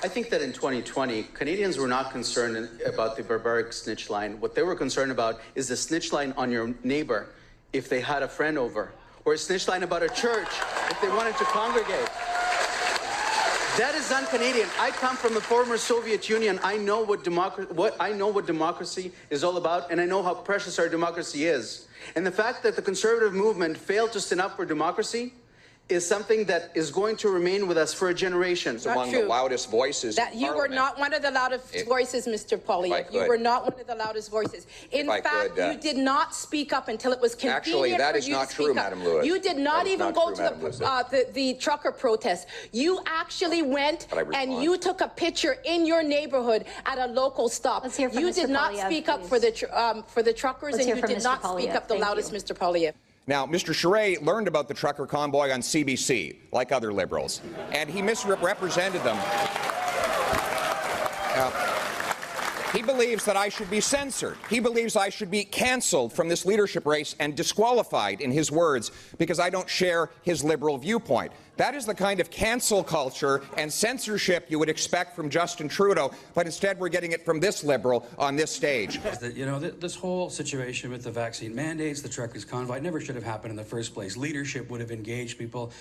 I think that in 2020, Canadians were not concerned about the barbaric snitch line. What they were concerned about is the snitch line on your neighbor if they had a friend over, or a snitch line about a church if they wanted to congregate. That is un-Canadian. I come from the former Soviet Union. I know what democracy is all about, and I know how precious our democracy is. And the fact that the conservative movement failed to stand up for democracy is something that is going to remain with us for a generation. It's among the loudest voices that you were not one of the loudest voices, Mr. Poilievre. You were not one of the loudest voices. In fact, you did not speak up until it was convenient. Actually, that is not true, Madam Lewis. You did not even go to the trucker protest. You actually went and you took a picture in your neighborhood at a local stop. Let's hear from you Mr. did not Poilievre, speak up for the truckers, and you did not speak up the loudest, Mr. Poilievre. Now, Mr. Charest learned about the trucker convoy on CBC, like other Liberals, and he misrepresented them. He believes that I should be censored. He believes I should be cancelled from this leadership race and disqualified, in his words, because I don't share his Liberal viewpoint. That is the kind of cancel culture and censorship you would expect from Justin Trudeau, but instead we're getting it from this Liberal on this stage. You know, this whole situation with the vaccine mandates, the truckers' convoy, never should have happened in the first place. Leadership would have engaged people.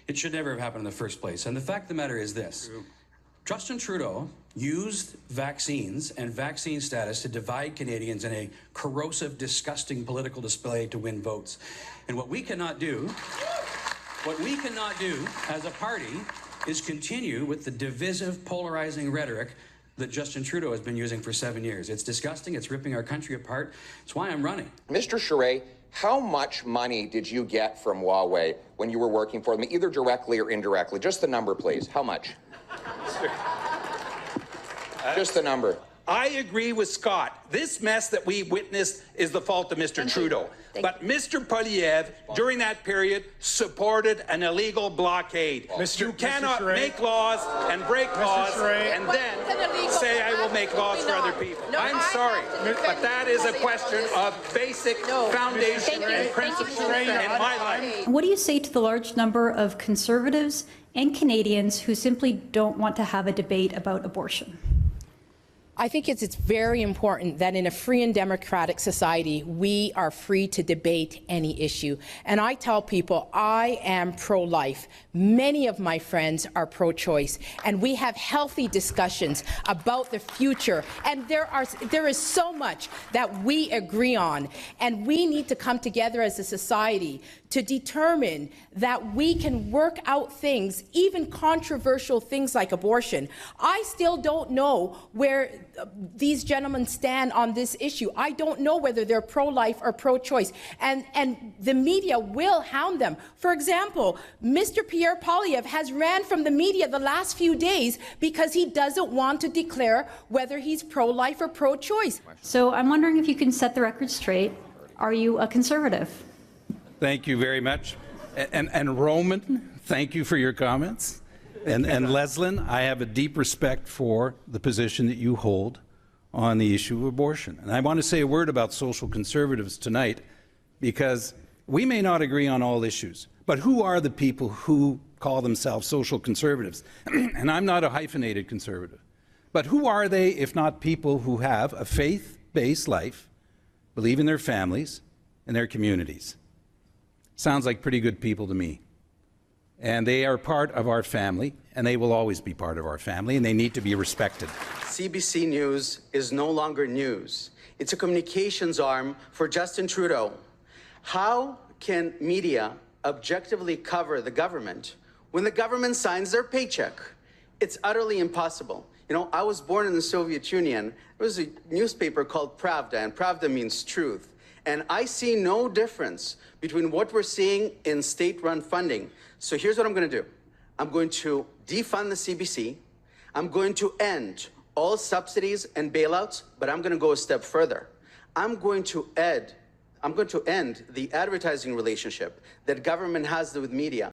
It should never have happened in the first place. And the fact of the matter is this. Justin Trudeau used vaccines and vaccine status to divide Canadians in a corrosive, disgusting political display to win votes. And what we cannot do as a party is continue with the divisive, polarizing rhetoric that Justin Trudeau has been using for 7 years. It's disgusting. It's ripping our country apart. It's why I'm running. Mr. Charest, how much money did you get from Huawei when you were working for them, either directly or indirectly? Just the number, please. How much? Just the number. I agree with Scott. This mess that we witnessed is the fault of Mr. Trudeau. But Mr. Poilievre, during that period, supported an illegal blockade. You cannot make laws and break laws and then say I will make laws for other people. I'm sorry, but that is a question of basic foundation and principles in my life. What do you say to the large number of Conservatives and Canadians who simply don't want to have a debate about abortion? I think it's very important that in a free and democratic society, we are free to debate any issue. And I tell people I am pro-life. Many of my friends are pro-choice. And we have healthy discussions about the future. And there is so much that we agree on. And we need to come together as a society to determine that we can work out things, even controversial things like abortion. I still don't know where these gentlemen stand on this issue. I don't know whether they're pro-life or pro-choice. And the media will hound them. For example, Mr. Pierre Poilievre has ran from the media the last few days because he doesn't want to declare whether he's pro-life or pro-choice. So I'm wondering if you can set the record straight. Are you a Conservative? Thank you very much. And Roman, thank you for your comments. And Leslyn, I have a deep respect for the position that you hold on the issue of abortion. And I want to say a word about social conservatives tonight, because we may not agree on all issues, but who are the people who call themselves social conservatives? And I'm not a hyphenated conservative. But who are they if not people who have a faith-based life, believe in their families and their communities? Sounds like pretty good people to me. And they are part of our family, and they will always be part of our family, and they need to be respected. CBC News is no longer news. It's a communications arm for Justin Trudeau. How can media objectively cover the government when the government signs their paycheck? It's utterly impossible. You know, I was born in the Soviet Union. There was a newspaper called Pravda, and Pravda means truth. And I see no difference between what we're seeing in state-run funding. So here's what I'm going to do. I'm going to defund the CBC. I'm going to end all subsidies and bailouts, but I'm going to go a step further. I'm going to end the advertising relationship that government has with media.